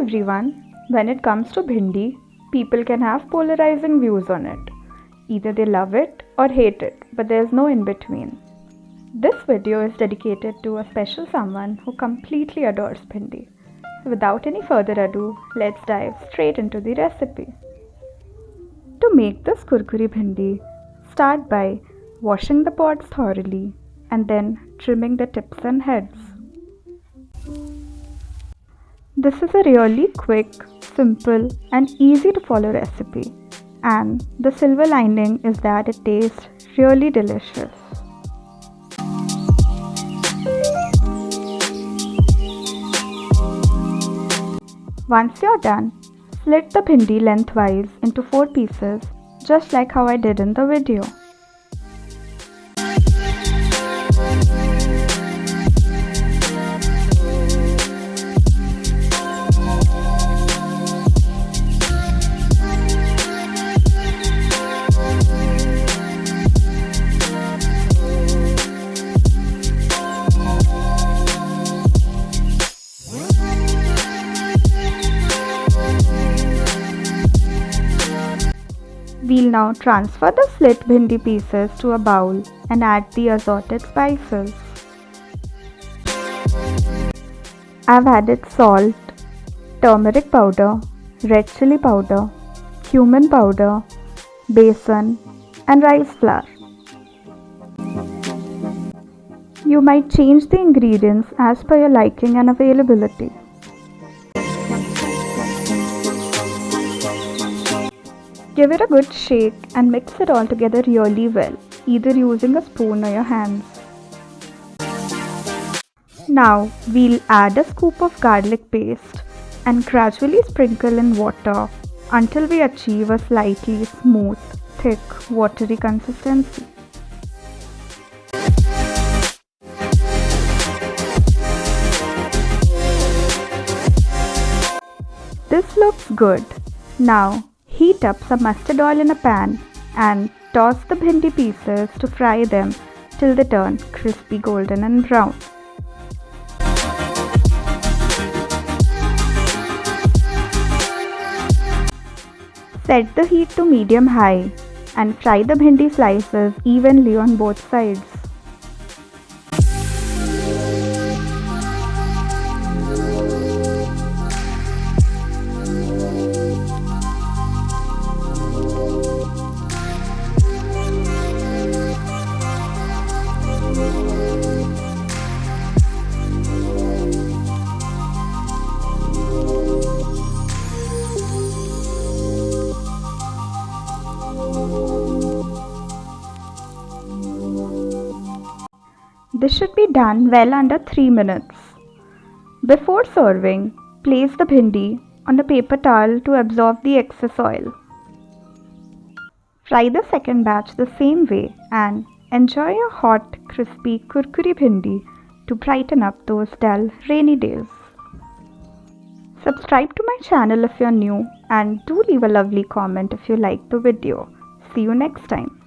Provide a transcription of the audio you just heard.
everyone, when it comes to bhindi, people can have polarizing views on it. Either they love it or hate it, but there's no in between. This video is dedicated to a special someone who completely adores bhindi. So without any further ado, let's dive straight into the recipe. To make this Kurkuri Bhindi, start by washing the pods thoroughly and then trimming the tips and heads. This is a really quick, simple and easy to follow recipe, and the silver lining is that it tastes really delicious. Once you're done, split the bhindi lengthwise into 4 pieces, just like how I did in the video. We'll now transfer the split bhindi pieces to a bowl and add the assorted spices. I've added salt, turmeric powder, red chili powder, cumin powder, besan and rice flour. You might change the ingredients as per your liking and availability. Give it a good shake and mix it all together really well, either using a spoon or your hands. Now we'll add a scoop of garlic paste and gradually sprinkle in water until we achieve a slightly smooth, thick, watery consistency. This looks good. Now heat up some mustard oil in a pan and toss the bhindi pieces to fry them till they turn crispy golden and brown. Set the heat to medium-high and fry the bhindi slices evenly on both sides. This should be done well under 3 minutes. Before serving, place the bhindi on a paper towel to absorb the excess oil. Fry the second batch the same way and enjoy your hot, crispy Kurkuri Bhindi to brighten up those dull, rainy days. Subscribe to my channel if you're new and do leave a lovely comment if you liked the video. See you next time.